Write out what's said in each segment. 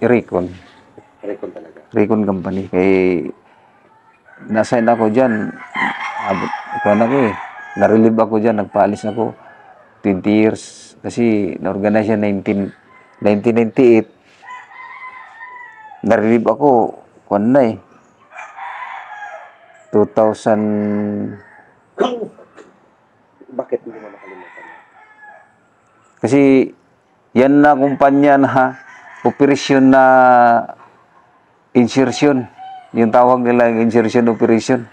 Recon. Recon talaga. Recon Company. Kay na-assign ako dyan. Na-relieve ako dyan. Nagpaalis ako. 20 years. Kasi na-organize yan 1998. Na-relieve ako. 2000. Bakit hindi mo nakalimutan? Kasi yan na kumpanya na operasyon na insertion. Yung tawag nila insertion operation.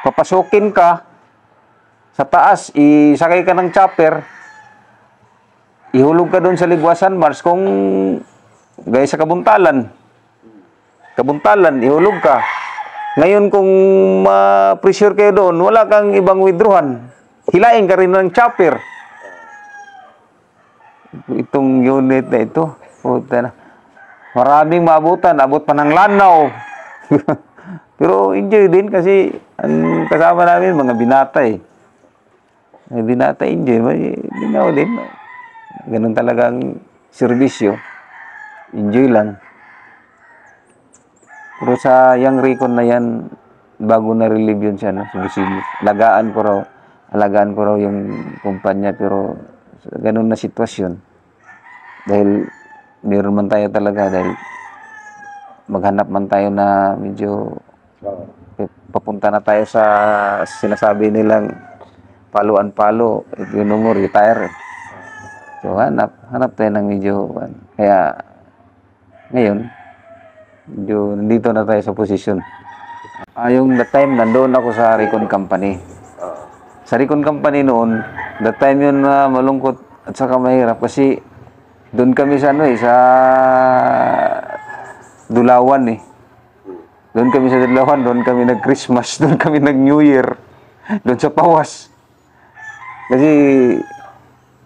Papasukin ka sa taas, isakay ka ng chopper, ihulog ka doon sa Ligwasan Mars kung gaya sa Kabuntalan. Kabuntalan, ihulog ka. Ngayon kung ma-pressure kayo doon, wala kang ibang withdrawhan. Hilain ka rin ng chopper. Itong unit na ito, puta na. Maraming maabutan, abot pa ng Lanao. Pero enjoy din kasi ang kasama namin mga binata eh. Mga binata enjoy, binaw din. Ganun talagang serbisyo. Enjoy lang. Pero sa Young Recon na yan, bago na-relieve yun siya, no? Alagaan ko raw yung kumpanya, pero ganun na sitwasyon. Dahil meron man tayo talaga, dahil maghanap man tayo na medyo papunta na tayo sa sinasabi nilang palo-an-palo, yun mo, retire. So hanap tayo ng medyo, kaya ngayon, medyo nandito na tayo sa posisyon. Yung that time, nandoon ako sa Recon Company. Sa Recon Company noon, that time yun malungkot at saka mahirap kasi doon kami sa sa Dulawan eh. Doon kami sa Dulawan, doon kami nag-Christmas, doon kami nag-New Year, doon sa Pawas. Kasi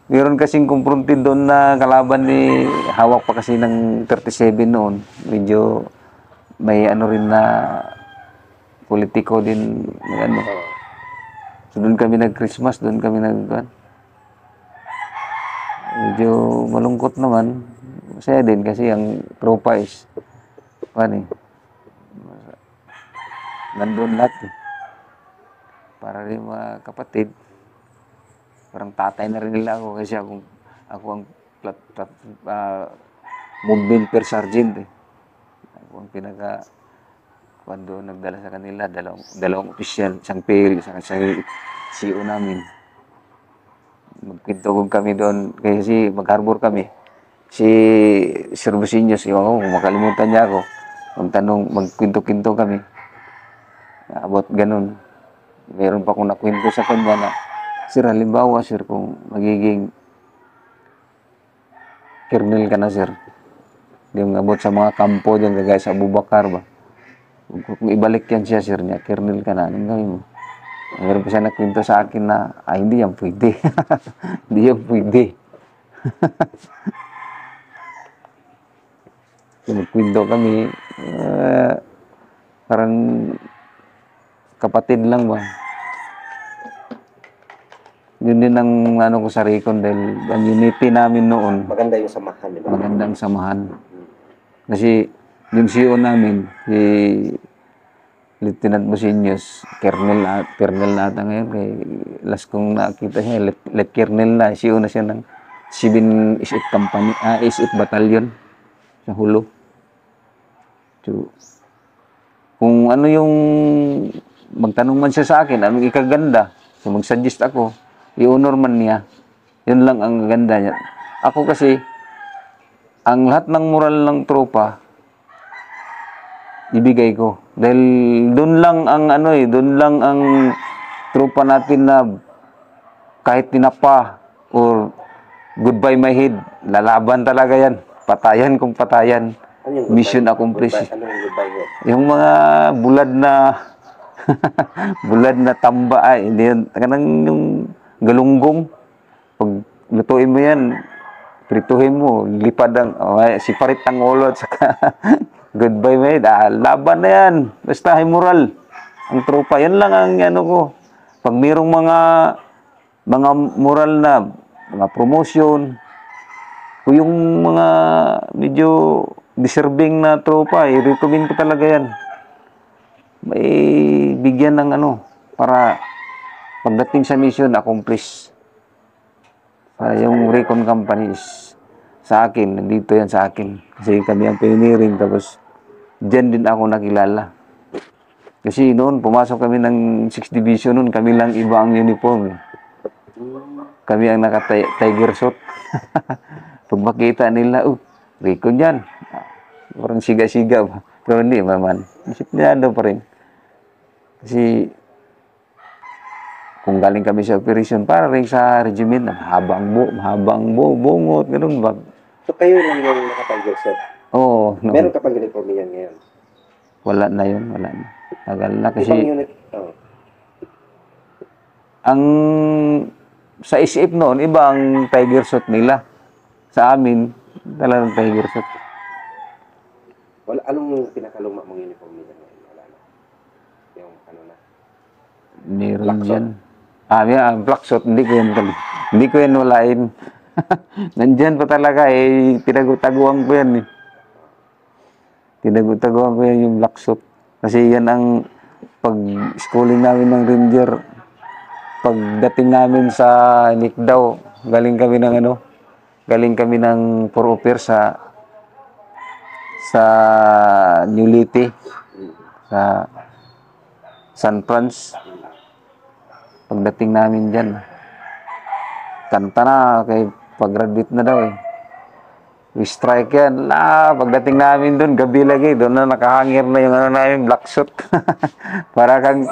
meron kasing confronted doon na kalaban ni hawak pa kasi ng 37 noon. Medyo may ano rin na politiko din ano. So doon kami nag-Christmas, doon kami medyo malungkot naman. Masaya din kasi ang tropa is nandun lahat eh. Para rin mga kapatid. Parang tatay na rin nila ako kasi ako ang movement per sergeant eh. Ako ang cuando nagdala sa kanila, dalawang opisyal, isang PL, isang CO namin. Magkwento kami doon kasi mag-harbor kami. Si Sir Busiños, kung makalimutan niya ako, magkwento-kwento kami. About ganun. Meron pa akong nakwento sa kanya na, Sir, halimbawa, sir, kung magiging kernel ka na, sir, yung abot sa mga kampo dyan, kagaya sa Abubakar ba? Kung ibalik yan siya, sir, niya, kernel ka na, anong gawin mo? Meron pa siya nakwento sa akin na, hindi yan pwede. Hindi yan pwede. Magkwento kami, parang kapatid lang ba? Yun din ang ano ko sa Recon dahil ang unity namin noon. Maganda yung samahan, di ba? Magandang samahan. Kasi yung CEO namin, si Lieutenant Busiños, Colonel na ata ngayon. Kay last kong nakita siya, Lieutenant Colonel na. CEO na siya ng 7 SF Company, SF Battalion sa Hulo. So, kung ano yung magtanong man siya sa akin, anong ikaganda, so mag-suggest ako, i-honor man niya. Yun lang ang ganda niya. Ako kasi, ang lahat ng moral ng tropa, ibigay ko. Dahil doon lang ang doon lang ang tropa natin na kahit tinapa or goodbye my head, lalaban talaga yan. Patayan kung patayan. Mission accomplished. Ano yung goodbye head? Yung mga bulad na bulad na tamba ay hindi yan. Kanang yung galunggong, pag lutuin mo yan, prituhin mo, lipad ang, siparit ang ulo at saka goodbye mate, laban na yan, basta high moral ang tropa, yan lang ang ano ko. Pag mayroong mga moral na mga promotion, Kung yung mga medyo deserving na tropa, i-recommend ko talaga yan. May bigyan ng ano, para pagdating sa mission, accomplish. Yung recon company is sa akin, nandito yan sa akin. Kasi kami ang pioneering, tapos dyan din ako nakilala. Kasi noon, pumasok kami ng 6th Division noon, kami lang iba ang uniform. Kami ang naka-tiger suit. Pag makita nila, recon yan. Parang siga-siga ba? Pero hindi naman. Disiplinado pa rin. Kasi kung galing kami sa operation, para rin sa regiment, mahabang bungot, ganun ba? So kayo lang yung naka-tiger suit. Oo, no. Meron ka pang uniform yan ngayon. Wala na yun, wala na. Tagal na Ibang kasi unit. Oh. ang sa SF noon, iba ang tiger suit nila. Sa amin, talagang tiger suit. Wala, anong pinakaluma mong uniform nila ngayon? Wala na. Yung ano na. Meron Black dyan. Ang black suit, hindi ko yan hindi ko yan walain. Nandyan pa talaga tinagutaguan ko yan Tinagutaguan ko yan yung black suit. Kasi yan ang pag-schooling namin ng ranger, pagdating namin sa Nikdaw, galing kami ng Purupir sa New Liti, sa San Franz. Pagdating namin dyan, kanta na, kay pag-graduate na daw We strike yan. Pagdating namin doon, gabi lagi, doon na nakahangir na yung namin, black suit. para kang,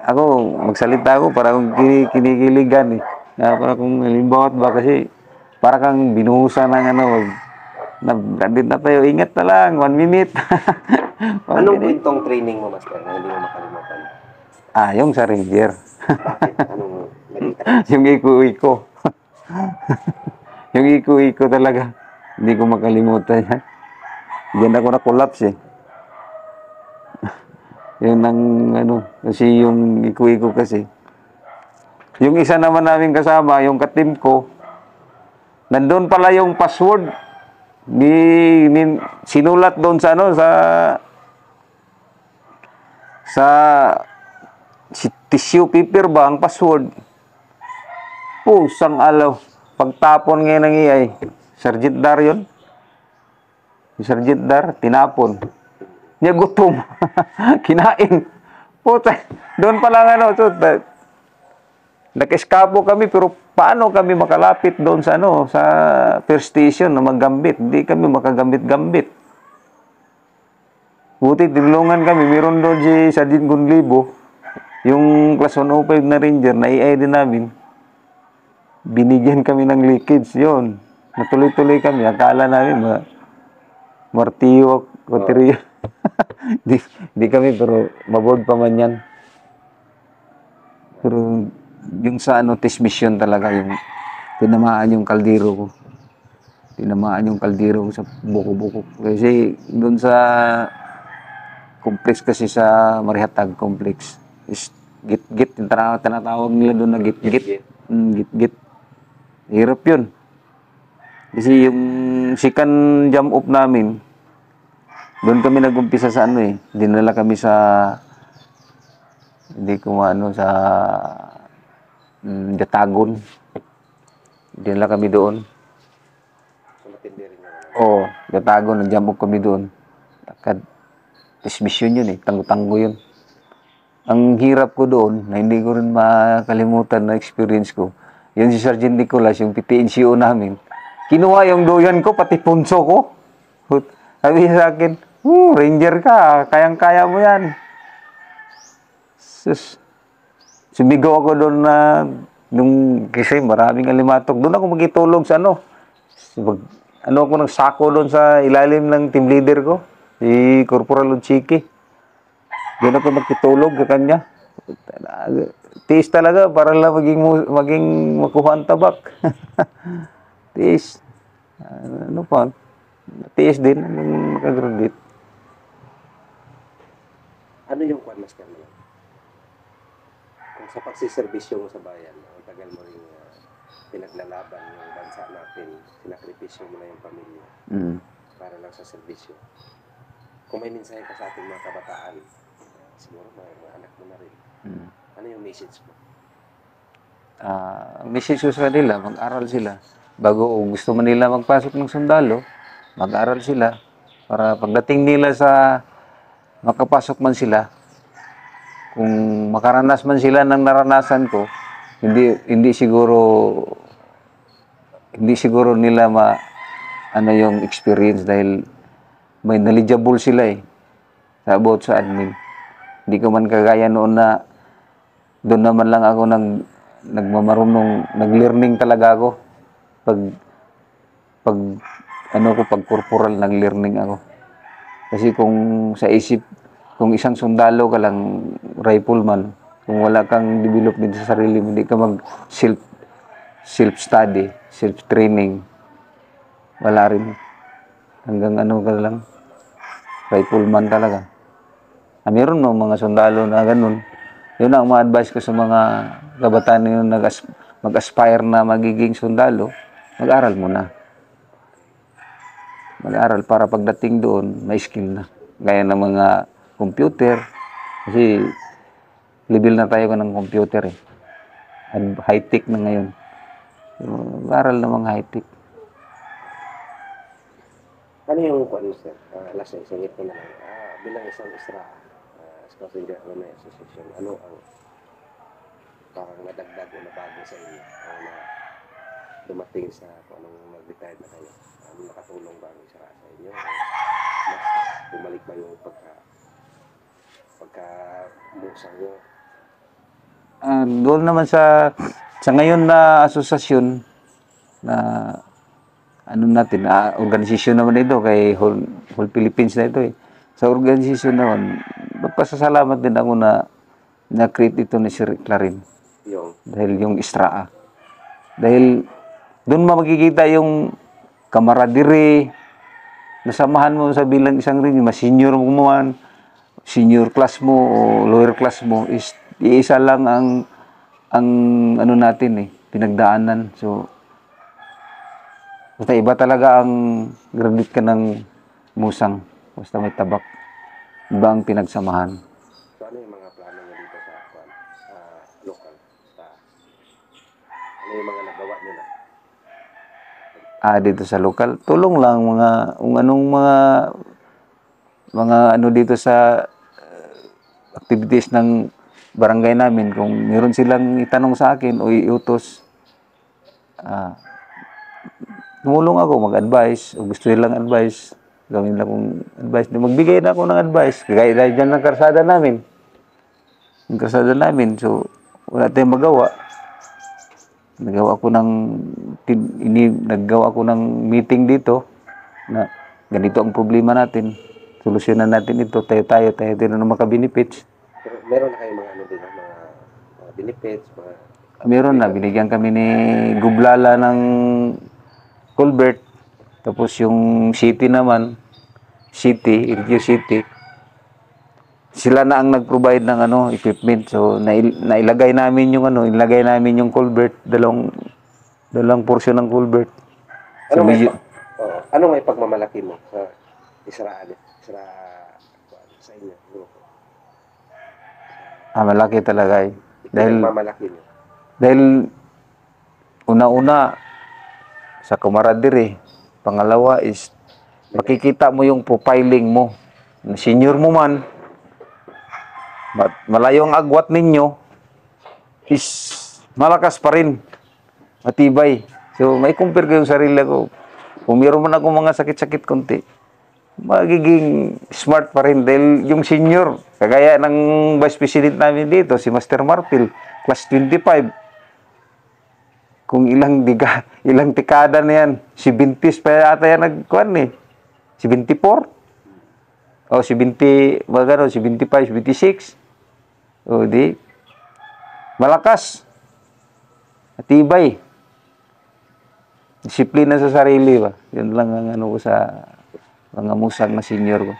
ako, magsalita ako, para kung kinikiligan para kung halimbawa ba, kasi, para kang binuhusan ng graduate na tayo, ingat na lang, 1 minute. Anong kwentong training mo, Master, na hindi mo makalimutan? Yung sa Ranger. Bakit? Anong naging Yung iko-iko. Yung iko-iko talaga. Hindi ko makalimutan yan. Diyan ako na-collapse Yun ang kasi yung iko-iko kasi. Yung isa naman namin kasama, yung katim ko, nandun pala yung password. Sinulat doon sa tissue paper ba ang password. Pusang alaw. Pagtapon ngayon ng iay, Sergeant Dar yun. Yung Sergeant Dar, tinapon. Niya gutom. Kinain. Puta, doon pa lang nag-eskapo kami, pero paano kami makalapit doon sa first station na maggambit? Hindi kami makagambit-gambit. Buti, tinulungan kami. Meron doon si Sergeant Gunlibo, yung class 105 na ranger, na i din namin. Binigyan kami ng leakage yun. Natuloy-tuloy kami. Akala namin martiyo, koteriyo. Di kami, pero maboard pa man yan. Pero yung sa test mission talaga, yung tinamaan yung kaldero ko. Tinamaan yung kaldero ko sa buko-buko. Kasi doon sa complex kasi sa Marihatag complex is git-git. Yung tinatawag nila doon na git-git. Git-git. Hirap yun. Kasi yung second jump off namin, doon kami nag-umpisa sa dinala kami sa sa Jatagon. Dinala kami doon. So, matindi rin naman. Oo, Jatagon, nag-jump off kami doon. Test mission yun tanggo-tanggo yun. Ang hirap ko doon, na hindi ko rin makalimutan na experience ko, yun si Sergeant Nicolas, yung PTNCO namin, kinuha yung doyan ko, pati punso ko. Sabi sa akin, ranger ka, kayang-kaya mo yan. Sumigaw ako doon kasi maraming alimatok. Doon ako magitulog sa ako nagsako doon sa ilalim ng team leader ko, si Corporal Uchiki. Doon ako magtitulog sa kanya. Tiis talaga para lang maging makuha ang tabak. Tiis. Tiis din nung nakagraduate. Ano yung kwan, Master, mo? Kung sa pagsiservisyo mo sa bayan, ang tagal mo rin pinaglalaban yung bansa natin, sinakripisyo mo na yung pamilya Mm. para lang sa serbisyo. Kung may mensahe ka sa ating mga kabataan, siguro mga anak mo na rin. Mm. Ano yung message mo? Ang message ko sa kanila, mag-aral sila. Bago gusto man nila magpasok ng sundalo, mag-aral sila. Para pagdating nila sa makapasok man sila, kung makaranas man sila ng naranasan ko, hindi siguro nila ano yung experience dahil may knowledgeable sila sa about sa admin. Hindi ko man kagaya noon na doon naman lang ako nagmamarunong, nag-learning talaga ako. Pag corporal, nag-learning ako. Kasi kung sa isip, kung isang sundalo ka lang, rifleman, kung wala kang development sa sarili mo, hindi ka self-study, self-training, wala rin. Hanggang ano ka lang, rifleman talaga. Meron mga sundalo na ganun. Yun ang ma-advise ko sa mga kabataan yung mag-aspire na magiging sundalo, mag-aral muna. Mag-aral para pagdating doon, may skill na. Gaya ng mga computer. Kasi level na tayo ng computer High-tech na ngayon. So, mag-aral ng mga high-tech. Ano yung sir? Last na isingit ko na lang. Bilang isang Scouts and Alumni Association, ano ang parang nadagdag o nabago sa inyo na dumating sa kung anong mag-retire na kayo? Nakatulong ba ang ISRA sa inyo? Mas bumalik ba yung pagka-musang nyo? Doon naman sa ngayon na asosasyon na natin, organisasyon naman ito kay Whole Philippines na ito Sa organisasyon naman, magpasasalamat din ako na-create ito ni Sir Clarin. Dahil yung ISRA. Dahil doon makikita yung camaraderie, nasamahan mo sa bilang isang rin, mas senior mo man, senior class mo o lower class mo, is iisa lang ang natin pinagdaanan. So, basta iba talaga ang graduate ka ng musang. Basta may tabak. Iba ang pinagsamahan. So, ano yung mga plano nyo dito sa local? Ano yung mga nagawa nyo na? Dito sa lokal, tulong lang kung anong mga dito sa activities ng barangay namin. Kung meron silang itanong sa akin o iutos, tumulong ako, mag-advise, o gusto nilang advice, gawin lang akong advice. Magbigay na ako ng advice. Kaya dyan ng karsada namin. Yung karsada namin, so wala tayong magawa. Naggawa ko ng meeting dito na ganito ang problema natin. Solusyonan natin ito, tayo na makabenefits. Pero meron na kayong mga din, mga benefits, Meron na, binigyan kami ni Gublala ng culvert. Tapos yung city naman, LGU City, sila na ang nag-provide ng equipment. So nailagay namin yung culvert, dalawang portion ng culvert. So, ano may pagmamalaki mo sa ISRA sa inyo? Malaki talaga Dahil una-una sa camaraderie. Pangalawa is makikita mo yung profiling mo. Senior mo man, malayo ang agwat ninyo, is malakas pa rin. Matibay. So, may compare ko yung sarili ko. Kung meron man ako mga sakit-sakit konti, magiging smart pa rin. Dahil yung senior, kagaya ng vice president namin dito, si Master Marpil, class 25. Kung ilang dekada na yan, 70s pa yata yan nagkuhan 74? O 70, 75, 76. O di, malakas. Matibay. Disiplina sa sarili ba? Yun lang ang ko sa mga musang na senior ko.